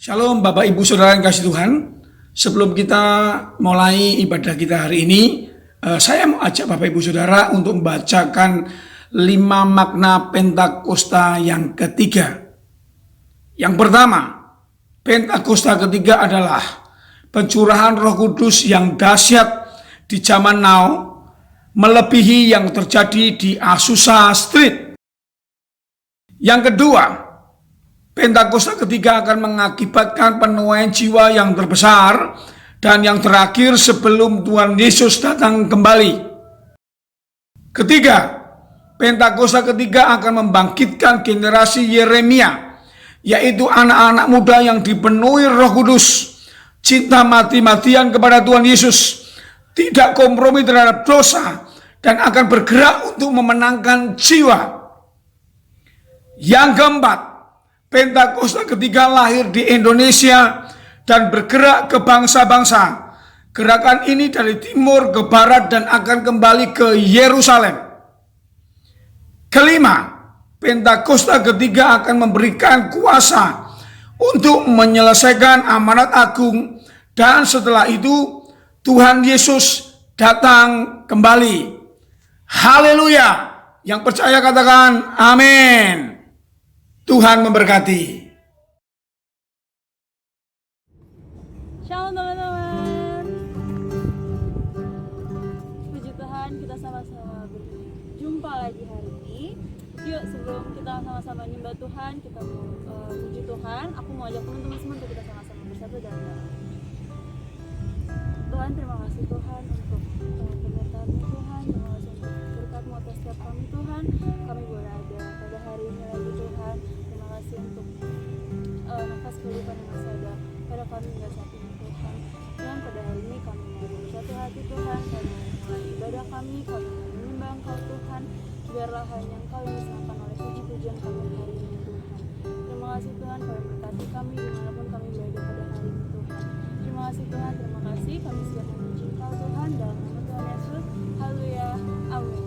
Shalom Bapak Ibu Saudara yang kasih Tuhan. Sebelum kita mulai ibadah kita hari ini, saya mau ajak Bapak Ibu Saudara untuk membacakan 5 makna Pentakosta yang ketiga. Yang pertama, Pentakosta ketiga adalah pencurahan Roh Kudus yang dahsyat di zaman now, melebihi yang terjadi di Azusa Street. Yang kedua, Pentakosta ketiga akan mengakibatkan penuaian jiwa yang terbesar dan yang terakhir sebelum Tuhan Yesus datang kembali. Ketiga, Pentakosta ketiga akan membangkitkan generasi Yeremia, yaitu anak-anak muda yang dipenuhi Roh Kudus, cinta mati-matian kepada Tuhan Yesus, tidak kompromi terhadap dosa, dan akan bergerak untuk memenangkan jiwa. Yang keempat, Pentakosta ketiga lahir di Indonesia dan bergerak ke bangsa-bangsa. Gerakan ini dari timur ke barat dan akan kembali ke Yerusalem. Kelima, Pentakosta ketiga akan memberikan kuasa untuk menyelesaikan amanat agung, dan setelah itu Tuhan Yesus datang kembali. Haleluya! Yang percaya katakan amin. Tuhan memberkati. Shalom teman-teman. Puji Tuhan, kita sama-sama berjumpa lagi hari ini. Yuk, sebelum kita sama-sama nyembah Tuhan, kita mau puji Tuhan. Aku mau ajak teman-teman semua untuk kita sama-sama bersatu dan doa. Tuhan, terima kasih Tuhan untuk penyertaan-Mu Tuhan. Terima kasih untuk berkat-Mu atas setiap kami Tuhan. Kami boleh ada pada hari ini lagi Tuhan. Terima kasih untuk nafas kehidupan yang masih ada pada kami hingga saat ini Tuhan. Dan pada hari ini kami mau bersatu hati Tuhan. Kami mulai ibadah kami mau menyembah Engkau Tuhan. Biarlah hanya Engkau yang disenangkan oleh puji-pujian kami hari ini Tuhan. Terima kasih Tuhan, kami berkati kami dimanapun kami berada pada hari ini Tuhan. Terima kasih Tuhan, terima kasih. Kami siap memuji Engkau Tuhan dalam nama Tuhan Yesus. Haleluya, amin.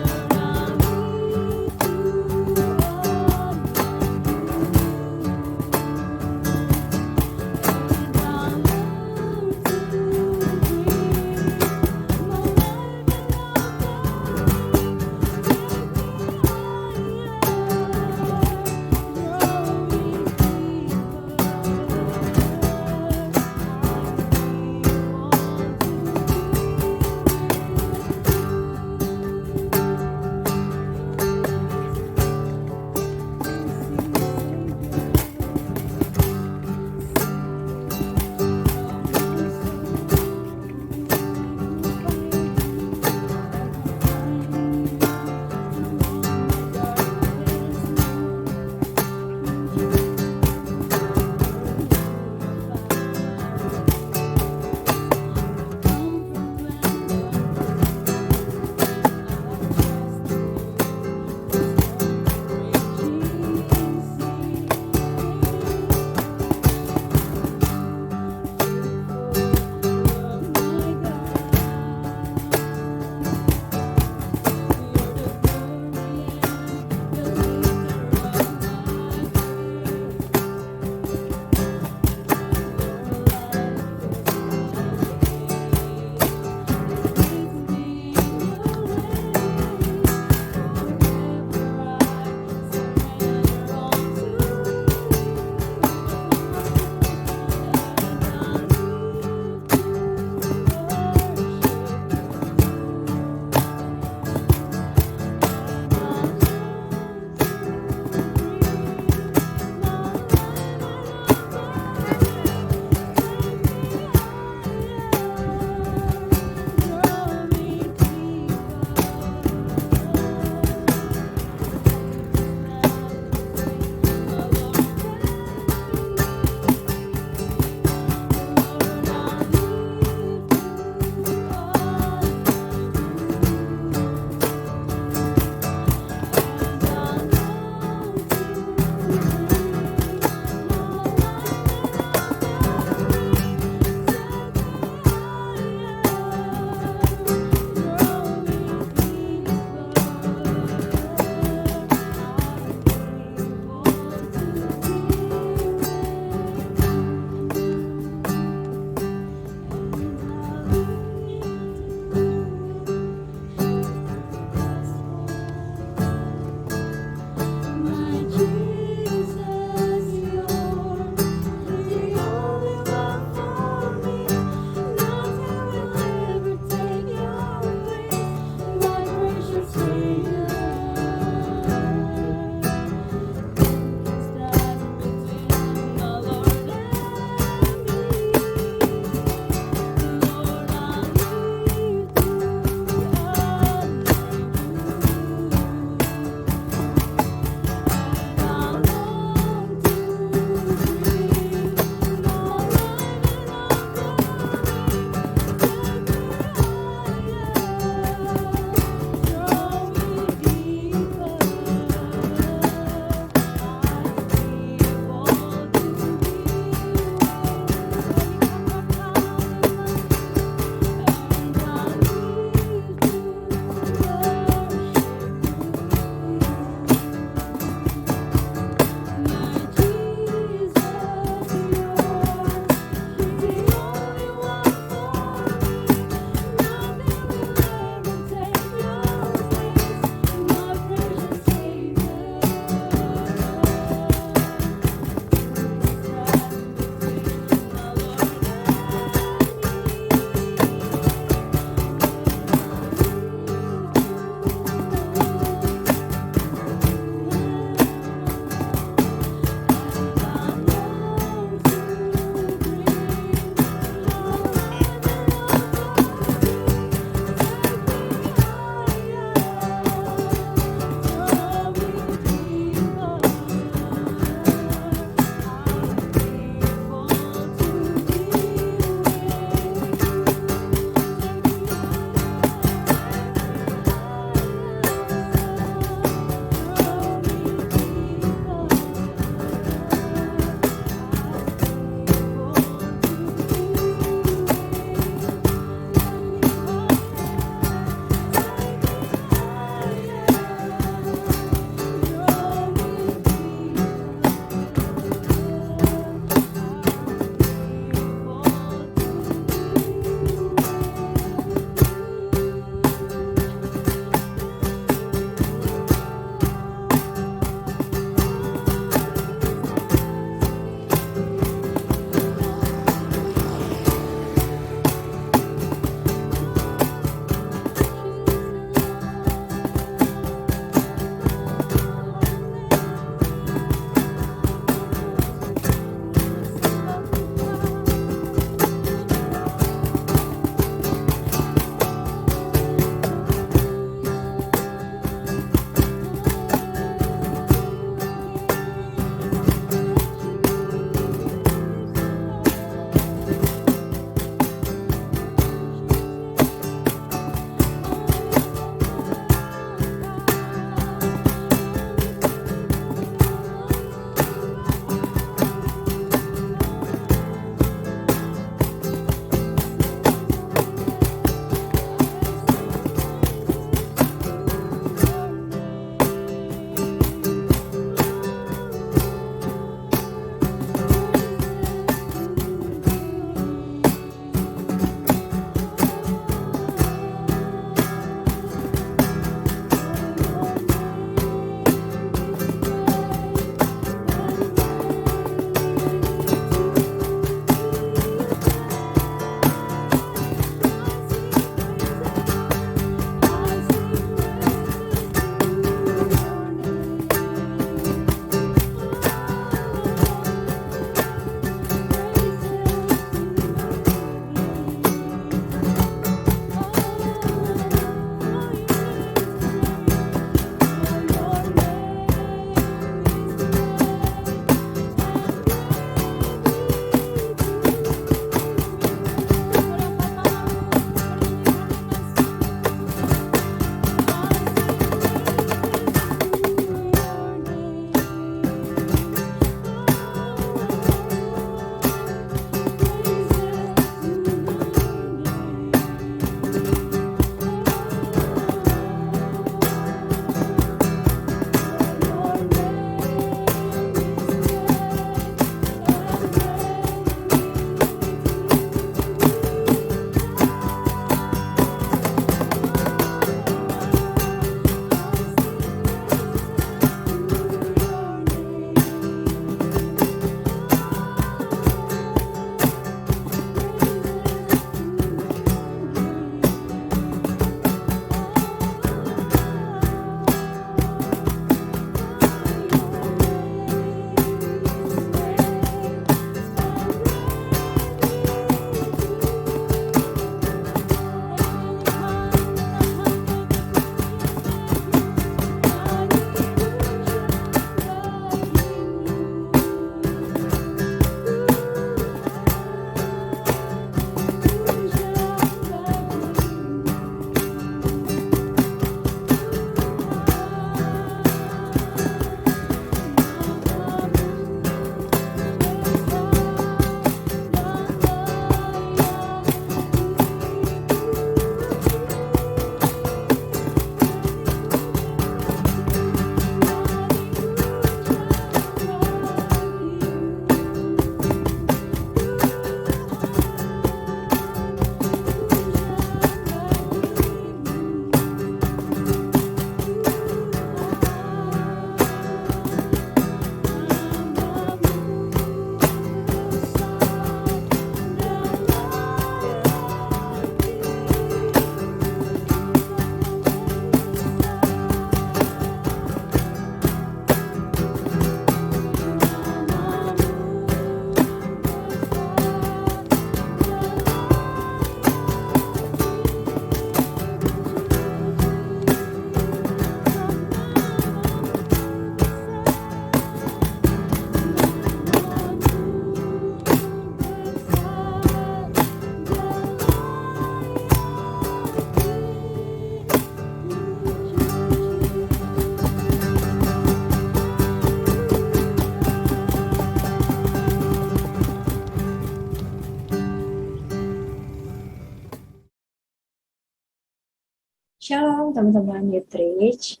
Shalom teman-teman Youthreach.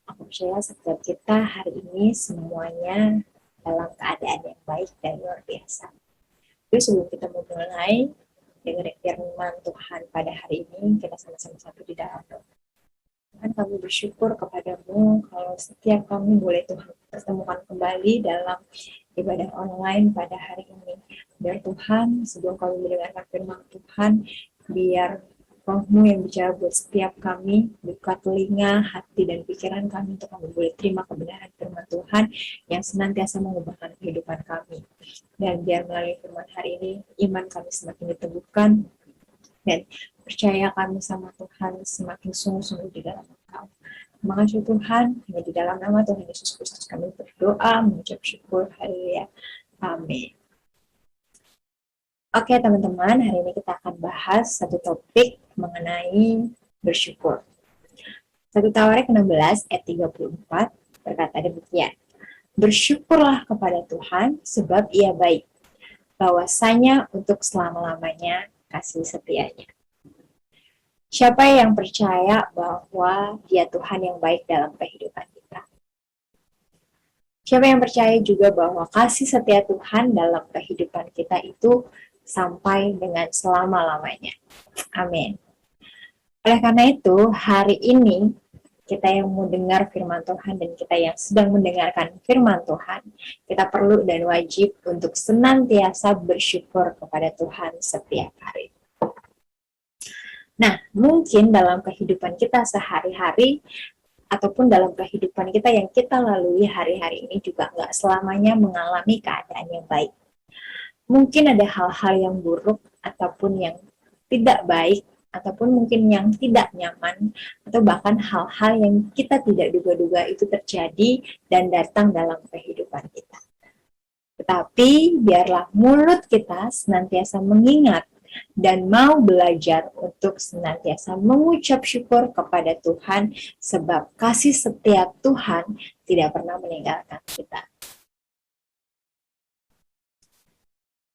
Aku percaya setiap kita hari ini semuanya dalam keadaan yang baik dan luar biasa. Jadi sebelum kita memulai dengerin firman Tuhan pada hari ini, kita sama-sama satu di dalam doa. Tuhan, kami bersyukur kepadamu kalau setiap kami boleh Tuhan pertemukan kembali dalam ibadah online pada hari ini. Biar Tuhan, sebelum kami mendengarkan firman Tuhan, biar Roh-Mu yang bicara buat setiap kami, buka telinga, hati, dan pikiran kami untuk kami boleh terima kebenaran firman Tuhan yang senantiasa mengubahkan kehidupan kami. Dan biar melalui firman hari ini, iman kami semakin diteguhkan, dan percaya kami sama Tuhan semakin sungguh-sungguh di dalam Engkau. Terima kasih Tuhan, hanya di dalam nama Tuhan Yesus Kristus kami berdoa, mengucap syukur, haleluya, amin. Oke teman-teman, hari ini kita akan bahas satu topik mengenai bersyukur. 1 Tawarik 16 ayat 34 berkata demikian. Bersyukurlah kepada Tuhan sebab Ia baik, bahwasanya untuk selama-lamanya kasih setianya. Siapa yang percaya bahwa Dia Tuhan yang baik dalam kehidupan kita? Siapa yang percaya juga bahwa kasih setia Tuhan dalam kehidupan kita itu sampai dengan selama-lamanya. Amin. Oleh karena itu, hari ini kita yang mau dengar firman Tuhan dan kita yang sedang mendengarkan firman Tuhan, kita perlu dan wajib untuk senantiasa bersyukur kepada Tuhan setiap hari. Nah, mungkin dalam kehidupan kita sehari-hari ataupun dalam kehidupan kita yang kita lalui hari-hari ini juga nggak selamanya mengalami keadaan yang baik. Mungkin ada hal-hal yang buruk ataupun yang tidak baik, ataupun mungkin yang tidak nyaman, atau bahkan hal-hal yang kita tidak duga-duga itu terjadi dan datang dalam kehidupan kita. Tetapi biarlah mulut kita senantiasa mengingat dan mau belajar untuk senantiasa mengucap syukur kepada Tuhan sebab kasih setia Tuhan tidak pernah meninggalkan kita.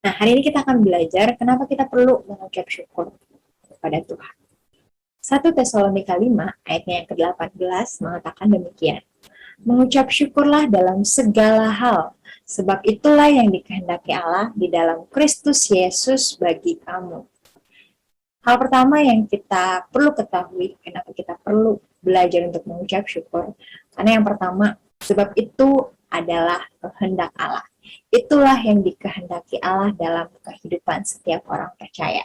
Nah, hari ini kita akan belajar kenapa kita perlu mengucap syukur kepada Tuhan. 1 Tesalonika 5 ayatnya yang ke-18 mengatakan demikian. Mengucap syukurlah dalam segala hal, sebab itulah yang dikehendaki Allah di dalam Kristus Yesus bagi kamu. Hal pertama yang kita perlu ketahui, kenapa kita perlu belajar untuk mengucap syukur, karena yang pertama, sebab itu adalah kehendak Allah. Itulah yang dikehendaki Allah dalam kehidupan setiap orang percaya.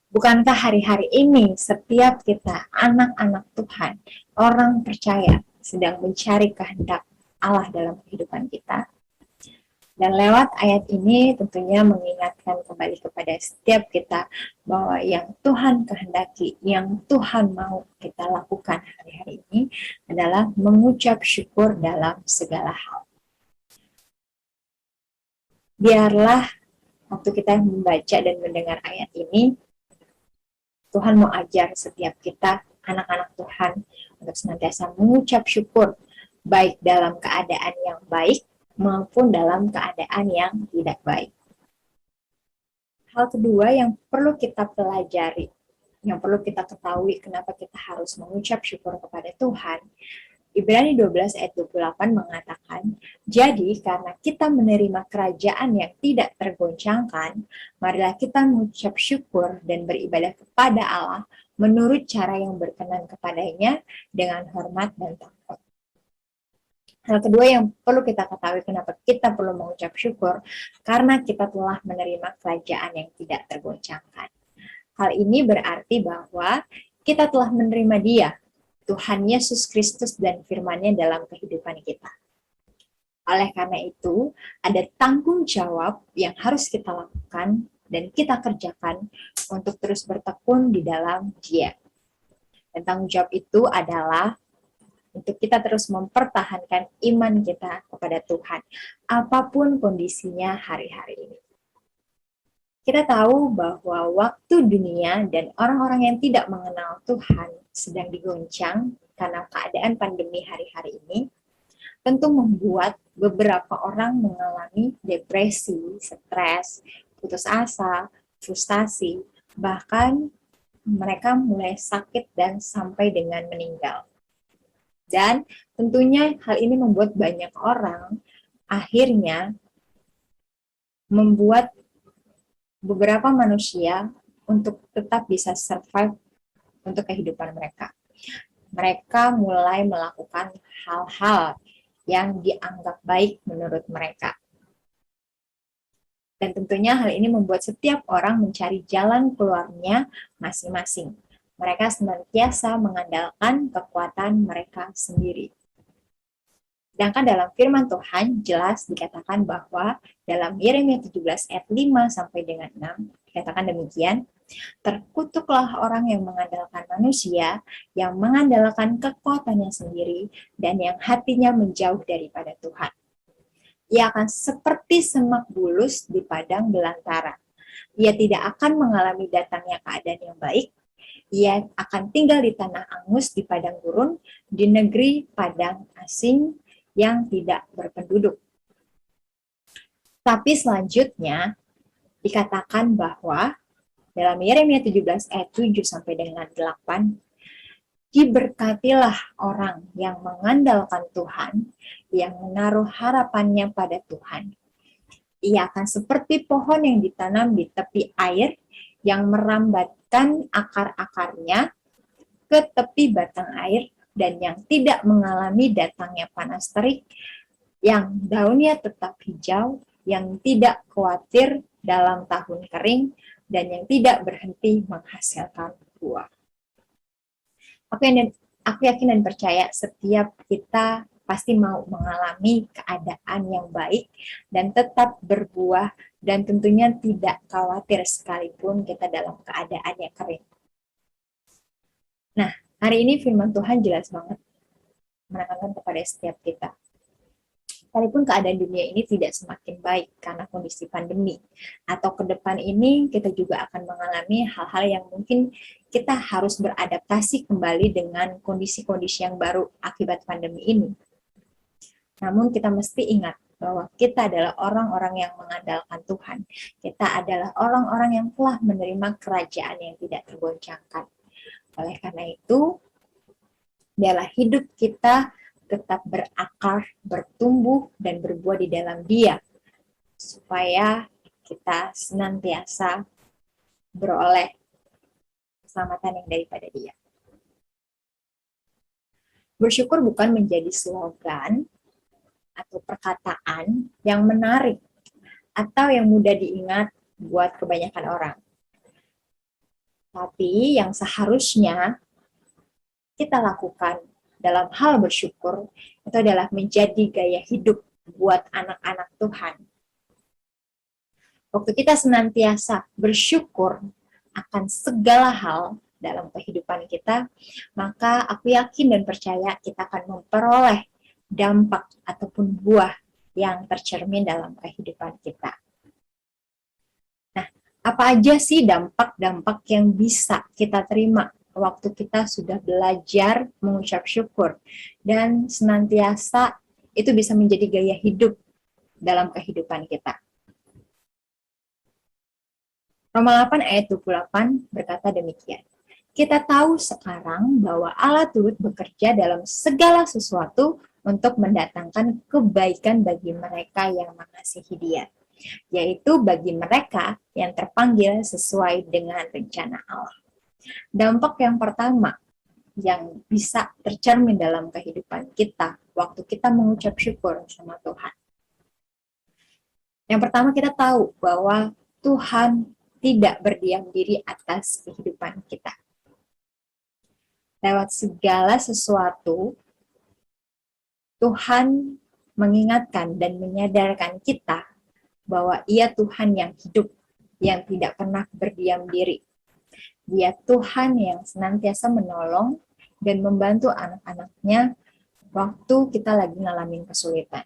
Bukankah hari-hari ini setiap kita, anak-anak Tuhan, orang percaya, sedang mencari kehendak Allah dalam kehidupan kita? Dan lewat ayat ini tentunya mengingatkan kembali kepada setiap kita bahwa yang Tuhan kehendaki, yang Tuhan mau kita lakukan hari-hari ini adalah mengucap syukur dalam segala hal. Biarlah waktu kita membaca dan mendengar ayat ini, Tuhan mau ajar setiap kita, anak-anak Tuhan, untuk senantiasa mengucap syukur, baik dalam keadaan yang baik, maupun dalam keadaan yang tidak baik. Hal kedua yang perlu kita pelajari, yang perlu kita ketahui kenapa kita harus mengucap syukur kepada Tuhan, Ibrani 12 ayat 28 mengatakan, jadi karena kita menerima kerajaan yang tidak tergoncangkan, marilah kita mengucap syukur dan beribadah kepada Allah menurut cara yang berkenan kepadanya dengan hormat dan takut. Hal kedua yang perlu kita ketahui kenapa kita perlu mengucap syukur, karena kita telah menerima kerajaan yang tidak tergoncangkan. Hal ini berarti bahwa kita telah menerima Dia, Tuhan Yesus Kristus dan firman-Nya dalam kehidupan kita. Oleh karena itu, ada tanggung jawab yang harus kita lakukan dan kita kerjakan untuk terus bertekun di dalam Dia. Dan tanggung jawab itu adalah untuk kita terus mempertahankan iman kita kepada Tuhan, apapun kondisinya hari-hari ini. Kita tahu bahwa waktu dunia dan orang-orang yang tidak mengenal Tuhan sedang digoncang karena keadaan pandemi hari-hari ini, tentu membuat beberapa orang mengalami depresi, stres, putus asa, frustasi, bahkan mereka mulai sakit dan sampai dengan meninggal. Dan tentunya hal ini membuat banyak orang akhirnya membuat beberapa manusia untuk tetap bisa survive untuk kehidupan mereka. Mereka mulai melakukan hal-hal yang dianggap baik menurut mereka. Dan tentunya hal ini membuat setiap orang mencari jalan keluarnya masing-masing. Mereka senantiasa mengandalkan kekuatan mereka sendiri. Sedangkan dalam firman Tuhan jelas dikatakan bahwa dalam Yeremia 17 ayat 5 sampai dengan 6 dikatakan demikian, terkutuklah orang yang mengandalkan manusia, yang mengandalkan kekuatannya sendiri, dan yang hatinya menjauh daripada Tuhan. Ia akan seperti semak bulus di padang belantara. Ia tidak akan mengalami datangnya keadaan yang baik. Ia akan tinggal di tanah angus di padang gurun, di negeri padang asing yang tidak berpenduduk. Tapi selanjutnya dikatakan bahwa dalam Yeremia 17 ayat 7 sampai dengan 8, diberkatilah orang yang mengandalkan Tuhan, yang menaruh harapannya pada Tuhan. Ia akan seperti pohon yang ditanam di tepi air, yang merambatkan akar-akarnya ke tepi batang air, dan yang tidak mengalami datangnya panas terik, yang daunnya tetap hijau, yang tidak khawatir dalam tahun kering, dan yang tidak berhenti menghasilkan buah. Aku yakin dan percaya setiap kita pasti mau mengalami keadaan yang baik dan tetap berbuah, dan tentunya tidak khawatir sekalipun kita dalam keadaan yang kering. Nah, hari ini firman Tuhan jelas banget menekankan kepada setiap kita. Sekalipun keadaan dunia ini tidak semakin baik karena kondisi pandemi, atau ke depan ini kita juga akan mengalami hal-hal yang mungkin kita harus beradaptasi kembali dengan kondisi-kondisi yang baru akibat pandemi ini. Namun kita mesti ingat bahwa kita adalah orang-orang yang mengandalkan Tuhan. Kita adalah orang-orang yang telah menerima kerajaan yang tidak tergoncangkan. Oleh karena itu, biarlah hidup kita tetap berakar, bertumbuh, dan berbuah di dalam Dia, supaya kita senantiasa beroleh keselamatan yang daripada Dia. Bersyukur bukan menjadi slogan atau perkataan yang menarik atau yang mudah diingat buat kebanyakan orang. Tapi yang seharusnya kita lakukan dalam hal bersyukur itu adalah menjadi gaya hidup buat anak-anak Tuhan. Waktu kita senantiasa bersyukur akan segala hal dalam kehidupan kita, maka aku yakin dan percaya kita akan memperoleh dampak ataupun buah yang tercermin dalam kehidupan kita. Nah, apa aja sih dampak-dampak yang bisa kita terima waktu kita sudah belajar mengucap syukur dan senantiasa itu bisa menjadi gaya hidup dalam kehidupan kita? Roma 8 ayat 28 berkata demikian. Kita tahu sekarang bahwa Allah turut bekerja dalam segala sesuatu untuk mendatangkan kebaikan bagi mereka yang mengasihi Dia, yaitu bagi mereka yang terpanggil sesuai dengan rencana Allah. Dampak yang pertama yang bisa tercermin dalam kehidupan kita waktu kita mengucap syukur sama Tuhan. Yang pertama, kita tahu bahwa Tuhan tidak berdiam diri atas kehidupan kita. Lewat segala sesuatu, Tuhan mengingatkan dan menyadarkan kita bahwa Ia Tuhan yang hidup, yang tidak pernah berdiam diri. Dia Tuhan yang senantiasa menolong dan membantu anak-anaknya waktu kita lagi ngalamin kesulitan.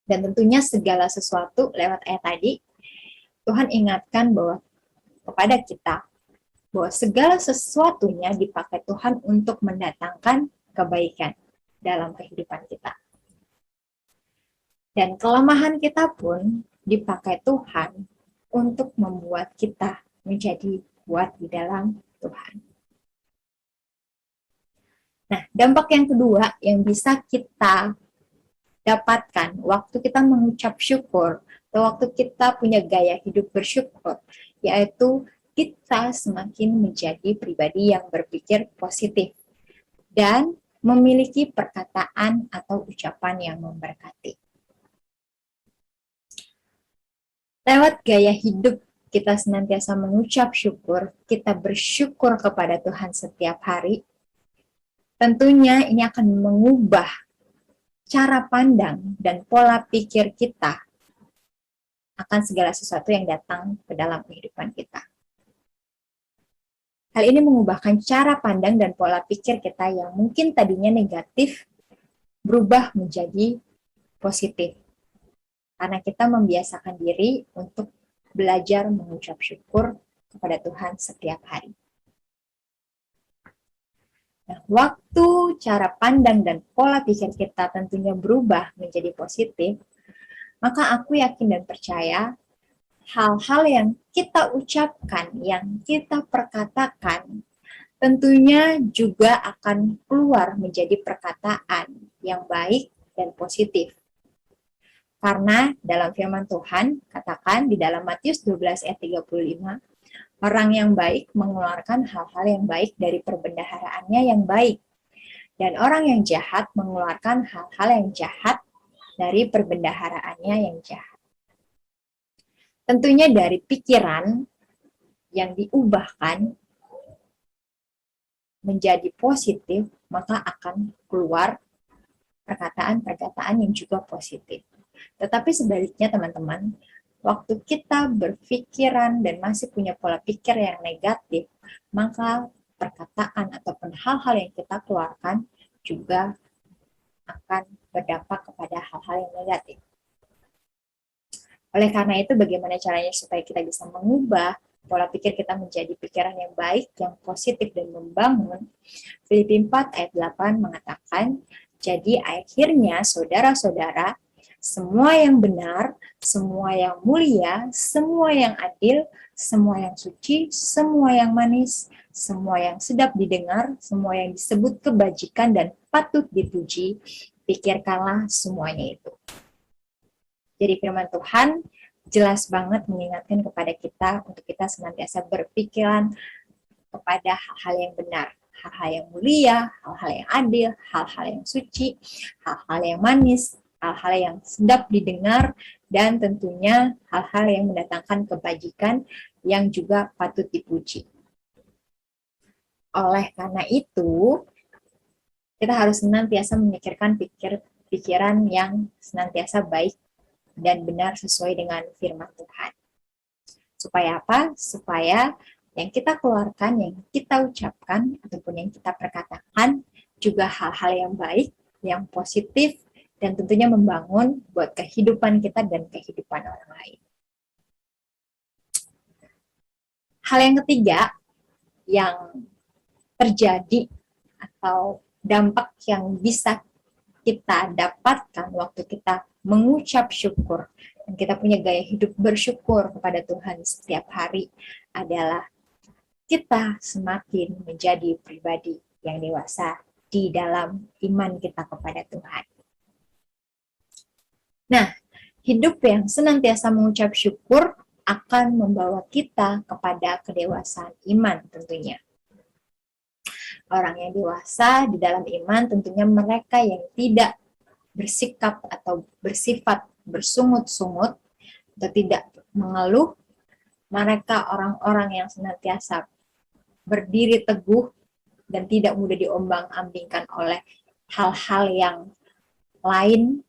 Dan tentunya segala sesuatu lewat ayat tadi, Tuhan ingatkan bahwa kepada kita bahwa segala sesuatunya dipakai Tuhan untuk mendatangkan kebaikan dalam kehidupan kita. Dan kelemahan kita pun dipakai Tuhan untuk membuat kita menjadi kuat di dalam Tuhan. Nah, dampak yang kedua yang bisa kita dapatkan waktu kita mengucap syukur atau waktu kita punya gaya hidup bersyukur, yaitu kita semakin menjadi pribadi yang berpikir positif dan memiliki perkataan atau ucapan yang memberkati. Lewat gaya hidup kita senantiasa mengucap syukur, kita bersyukur kepada Tuhan setiap hari. Tentunya ini akan mengubah cara pandang dan pola pikir kita akan segala sesuatu yang datang ke dalam kehidupan kita. Hal ini mengubahkan cara pandang dan pola pikir kita yang mungkin tadinya negatif berubah menjadi positif. Karena kita membiasakan diri untuk belajar mengucap syukur kepada Tuhan setiap hari. Nah, waktu cara pandang dan pola pikir kita tentunya berubah menjadi positif, maka aku yakin dan percaya hal-hal yang kita ucapkan, yang kita perkatakan, tentunya juga akan keluar menjadi perkataan yang baik dan positif. Karena dalam firman Tuhan, katakan di dalam Matius 12 ayat 35, orang yang baik mengeluarkan hal-hal yang baik dari perbendaharaannya yang baik. Dan orang yang jahat mengeluarkan hal-hal yang jahat dari perbendaharaannya yang jahat. Tentunya dari pikiran yang diubahkan menjadi positif, maka akan keluar perkataan-perkataan yang juga positif. Tetapi sebaliknya teman-teman, waktu kita berpikiran dan masih punya pola pikir yang negatif, maka perkataan ataupun hal-hal yang kita keluarkan juga akan berdampak kepada hal-hal yang negatif. Oleh karena itu, bagaimana caranya supaya kita bisa mengubah pola pikir kita menjadi pikiran yang baik, yang positif dan membangun? Filipi 4 ayat 8 mengatakan, jadi akhirnya saudara-saudara, semua yang benar, semua yang mulia, semua yang adil, semua yang suci, semua yang manis, semua yang sedap didengar, semua yang disebut kebajikan dan patut dipuji, pikirkanlah semuanya itu. Jadi firman Tuhan jelas banget mengingatkan kepada kita untuk kita senantiasa berpikiran kepada hal-hal yang benar, hal-hal yang mulia, hal-hal yang adil, hal-hal yang suci, hal-hal yang manis, hal-hal yang sedap didengar, dan tentunya hal-hal yang mendatangkan kebajikan yang juga patut dipuji. Oleh karena itu, kita harus senantiasa memikirkan pikiran yang senantiasa baik dan benar sesuai dengan firman Tuhan. Supaya apa? Supaya yang kita keluarkan, yang kita ucapkan, ataupun yang kita perkatakan juga hal-hal yang baik, yang positif, dan tentunya membangun buat kehidupan kita dan kehidupan orang lain. Hal yang ketiga yang terjadi atau dampak yang bisa kita dapatkan waktu kita mengucap syukur dan kita punya gaya hidup bersyukur kepada Tuhan setiap hari adalah kita semakin menjadi pribadi yang dewasa di dalam iman kita kepada Tuhan. Nah, hidup yang senantiasa mengucap syukur akan membawa kita kepada kedewasaan iman tentunya. Orang yang dewasa di dalam iman tentunya mereka yang tidak bersikap atau bersifat bersungut-sungut atau tidak mengeluh, mereka orang-orang yang senantiasa berdiri teguh dan tidak mudah diombang-ambingkan oleh hal-hal yang lain,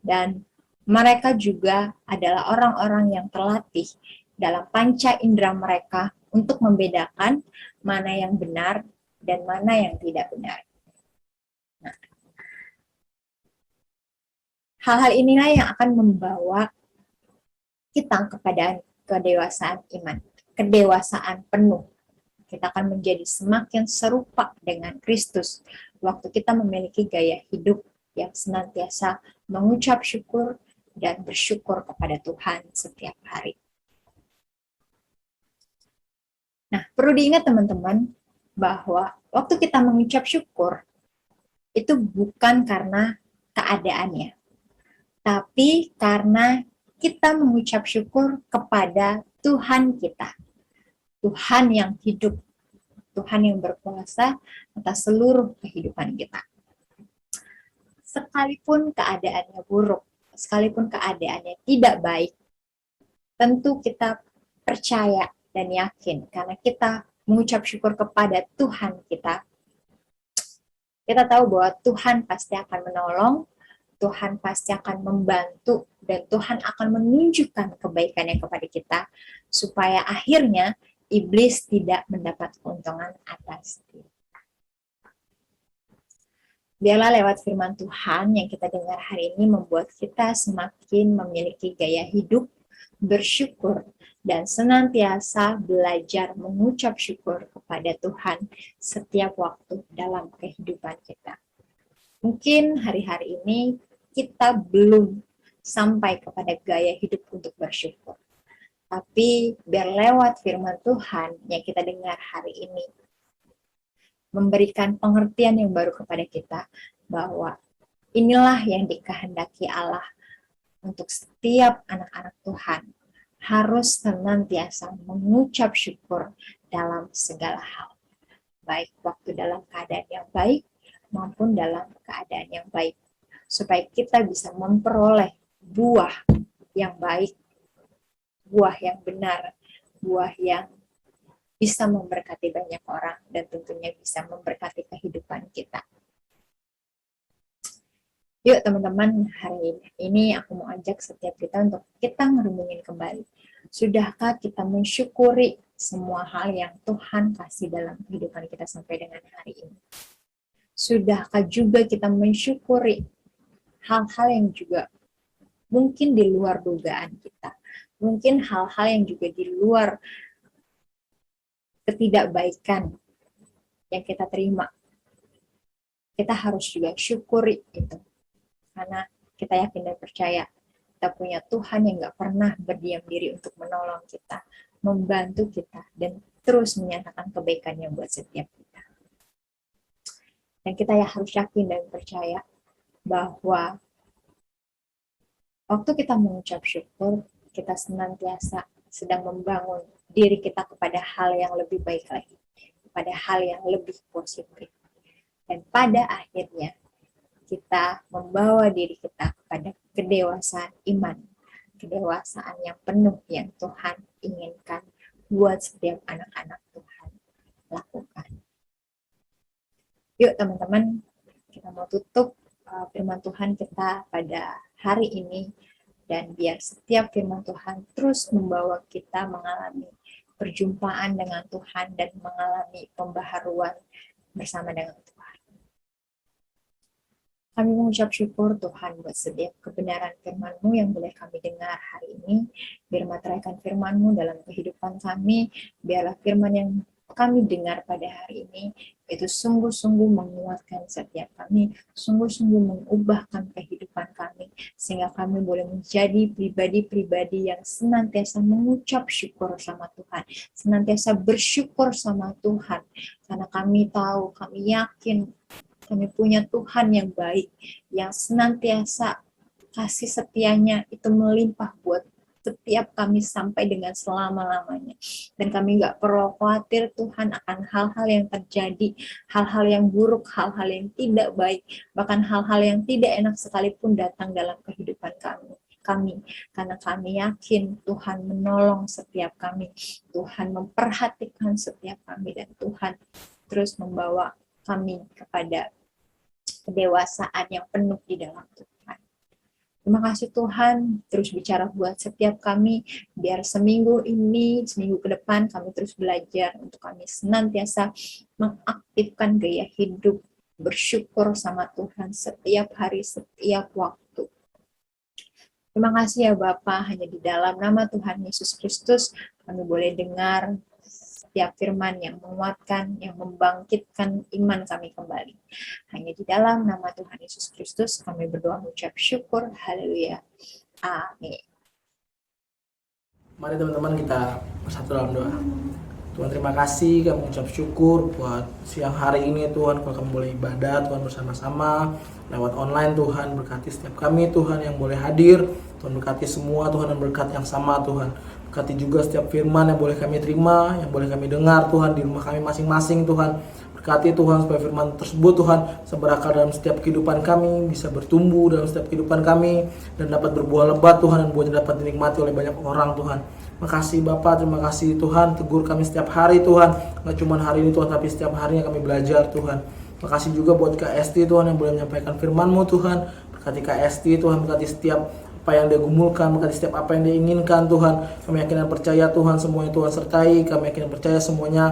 dan mereka juga adalah orang-orang yang terlatih dalam panca indera mereka untuk membedakan mana yang benar dan mana yang tidak benar. Nah, hal-hal inilah yang akan membawa kita kepada kedewasaan iman, kedewasaan penuh. Kita akan menjadi semakin serupa dengan Kristus waktu kita memiliki gaya hidup yang senantiasa mengucap syukur dan bersyukur kepada Tuhan setiap hari. Nah, perlu diingat teman-teman bahwa waktu kita mengucap syukur itu bukan karena keadaannya, tapi karena kita mengucap syukur kepada Tuhan kita, Tuhan yang hidup, Tuhan yang berkuasa atas seluruh kehidupan kita. Sekalipun keadaannya buruk, sekalipun keadaannya tidak baik, tentu kita percaya dan yakin karena kita mengucap syukur kepada Tuhan kita. Kita tahu bahwa Tuhan pasti akan menolong, Tuhan pasti akan membantu, dan Tuhan akan menunjukkan kebaikannya kepada kita, supaya akhirnya iblis tidak mendapat keuntungan atas diri. Biarlah lewat firman Tuhan yang kita dengar hari ini membuat kita semakin memiliki gaya hidup bersyukur dan senantiasa belajar mengucap syukur kepada Tuhan setiap waktu dalam kehidupan kita. Mungkin hari-hari ini kita belum sampai kepada gaya hidup untuk bersyukur. Tapi biar lewat firman Tuhan yang kita dengar hari ini memberikan pengertian yang baru kepada kita bahwa inilah yang dikehendaki Allah untuk setiap anak-anak Tuhan, harus senantiasa mengucap syukur dalam segala hal. Baik waktu dalam keadaan yang baik maupun dalam keadaan yang baik. Supaya kita bisa memperoleh buah yang baik, buah yang benar, buah yang bisa memberkati banyak orang dan tentunya bisa memberkati kehidupan kita. Yuk teman-teman, hari ini aku mau ajak setiap kita untuk kita ngeremungin kembali. Sudahkah kita mensyukuri semua hal yang Tuhan kasih dalam kehidupan kita sampai dengan hari ini? Sudahkah juga kita mensyukuri hal-hal yang juga mungkin di luar dugaan kita? Mungkin hal-hal yang juga di luar ketidakbaikan yang kita terima. Kita harus juga syukuri itu. Karena kita yakin dan percaya kita punya Tuhan yang gak pernah berdiam diri untuk menolong kita, membantu kita, dan terus menyatakan kebaikannya buat setiap kita. Dan kita ya harus yakin dan percaya bahwa waktu kita mengucap syukur, kita senantiasa sedang membangun diri kita kepada hal yang lebih baik lagi, kepada hal yang lebih positif. Dan pada akhirnya, kita membawa diri kita kepada kedewasaan iman, kedewasaan yang penuh yang Tuhan inginkan buat setiap anak-anak Tuhan lakukan. Yuk teman-teman, kita mau tutup firman Tuhan kita pada hari ini, dan biar setiap firman Tuhan terus membawa kita mengalami perjumpaan dengan Tuhan dan mengalami pembaharuan bersama dengan Tuhan. Kami mengucap syukur Tuhan buat setiap kebenaran firman-Mu yang boleh kami dengar hari ini. Biar materaikan firman-Mu dalam kehidupan kami. Biarlah firman yang kami dengar pada hari ini itu sungguh-sungguh menguatkan setiap kami, sungguh-sungguh mengubahkan kehidupan kami, sehingga kami boleh menjadi pribadi-pribadi yang senantiasa mengucap syukur sama Tuhan, senantiasa bersyukur sama Tuhan, karena kami tahu, kami yakin kami punya Tuhan yang baik, yang senantiasa kasih setianya itu melimpah buat setiap kami sampai dengan selama-lamanya. Dan kami gak perlu khawatir Tuhan akan hal-hal yang terjadi, hal-hal yang buruk, hal-hal yang tidak baik, bahkan hal-hal yang tidak enak sekalipun datang dalam kehidupan kami. Karena kami yakin Tuhan menolong setiap kami, Tuhan memperhatikan setiap kami, dan Tuhan terus membawa kami kepada kedewasaan yang penuh di dalam Tuhan. Terima kasih Tuhan, terus bicara buat setiap kami, biar seminggu ini, seminggu ke depan kami terus belajar untuk kami senantiasa mengaktifkan gaya hidup, bersyukur sama Tuhan setiap hari, setiap waktu. Terima kasih ya Bapa, hanya di dalam nama Tuhan Yesus Kristus kami boleh dengar setiap firman yang menguatkan, yang membangkitkan iman kami kembali. Hanya di dalam nama Tuhan Yesus Kristus kami berdoa mengucap syukur. Haleluya. Amin. Mari teman-teman kita bersatu dalam doa. Tuhan terima kasih, kami mengucap syukur buat siang hari ini Tuhan, kalau kami boleh ibadah Tuhan bersama-sama lewat online. Tuhan berkati setiap kami Tuhan yang boleh hadir, Tuhan berkati semua Tuhan, dan berkat yang sama Tuhan. Berkati juga setiap firman yang boleh kami terima, yang boleh kami dengar Tuhan di rumah kami masing-masing Tuhan. Berkati Tuhan supaya firman tersebut Tuhan bisa berakar dalam setiap kehidupan kami, bisa bertumbuh dalam setiap kehidupan kami, dan dapat berbuah lebat Tuhan, dan buahnya dapat dinikmati oleh banyak orang Tuhan. Makasih Bapak, terima kasih Tuhan, tegur kami setiap hari Tuhan, gak cuma hari ini Tuhan, tapi setiap harinya kami belajar Tuhan. Makasih juga buat Kak Esti Tuhan yang boleh menyampaikan firman-Mu Tuhan. Berkati Kak Esti Tuhan, berkati setiap apa yang dia gumulkan, berkati setiap apa yang dia inginkan Tuhan. Kami yakin dan percaya Tuhan semuanya Tuhan sertai, kami yakin dan percaya semuanya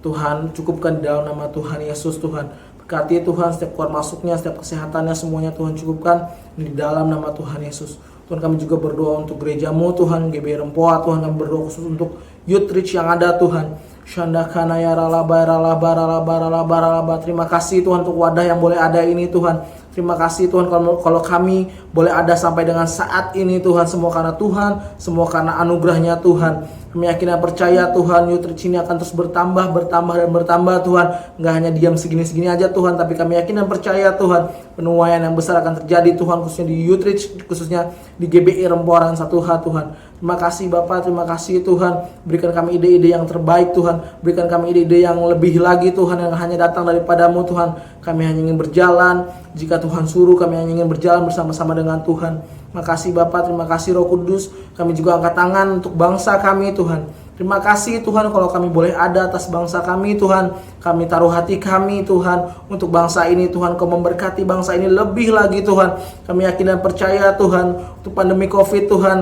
Tuhan cukupkan di dalam nama Tuhan Yesus Tuhan. Berkati Tuhan setiap keluar masuknya, setiap kesehatannya, semuanya Tuhan cukupkan di dalam nama Tuhan Yesus. Tuhan, kami juga berdoa untuk gereja-Mu Tuhan, GBI Rempoa Tuhan, kami berdoa khusus untuk youth reach yang ada Tuhan. Syandakana ya ralaba ralaba ralaba ralaba ralaba. Terima kasih Tuhan untuk wadah yang boleh ada ini Tuhan. Terima kasih Tuhan kalau kami boleh ada sampai dengan saat ini Tuhan. Semua karena Tuhan, semua karena anugerahnya Tuhan. Kami yakin dan percaya Tuhan, youth reach ini akan terus bertambah, bertambah dan bertambah Tuhan. Nggak hanya diam segini-segini aja Tuhan, tapi kami yakin dan percaya Tuhan, penuaian yang besar akan terjadi Tuhan, khususnya di youth reach, khususnya di GBI Rempoa 1H Tuhan. Terima kasih Bapak, terima kasih Tuhan. Berikan kami ide-ide yang terbaik Tuhan. Berikan kami ide-ide yang lebih lagi Tuhan, yang hanya datang daripada-Mu Tuhan. Kami hanya ingin berjalan, jika Tuhan suruh kami hanya ingin berjalan bersama-sama dengan Tuhan. Terima kasih Bapak, terima kasih Roh Kudus. Kami juga angkat tangan untuk bangsa kami Tuhan. Terima kasih Tuhan kalau kami boleh ada atas bangsa kami Tuhan. Kami taruh hati kami Tuhan untuk bangsa ini Tuhan. Kau memberkati bangsa ini lebih lagi Tuhan. Kami yakin dan percaya Tuhan untuk pandemi COVID Tuhan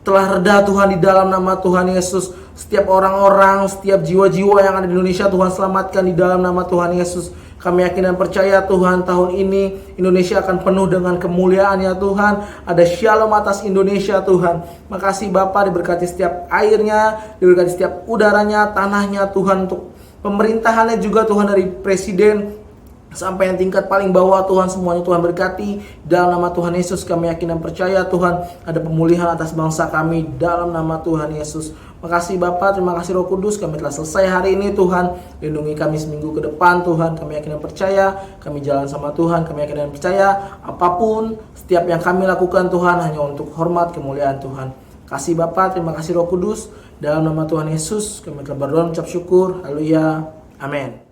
telah reda Tuhan di dalam nama Tuhan Yesus. Setiap orang-orang, setiap jiwa-jiwa yang ada di Indonesia Tuhan selamatkan di dalam nama Tuhan Yesus. Kami yakin dan percaya Tuhan, tahun ini Indonesia akan penuh dengan kemuliaan ya Tuhan. Ada shalom atas Indonesia Tuhan. Makasih Bapak, diberkati setiap airnya, diberkati setiap udaranya, tanahnya Tuhan, untuk pemerintahannya juga Tuhan, dari presiden sampai yang tingkat paling bawah Tuhan, semuanya Tuhan berkati dalam nama Tuhan Yesus. Kami yakin dan percaya Tuhan, ada pemulihan atas bangsa kami dalam nama Tuhan Yesus. Makasih Bapak, terima kasih Roh Kudus. Kami telah selesai hari ini Tuhan. Lindungi kami seminggu ke depan Tuhan. Kami yakin dan percaya, kami jalan sama Tuhan. Kami yakin dan percaya apapun setiap yang kami lakukan Tuhan hanya untuk hormat kemuliaan Tuhan. Kasih Bapak, terima kasih Roh Kudus. Dalam nama Tuhan Yesus kami telah berdoa mengucap syukur. Haleluya. Amin.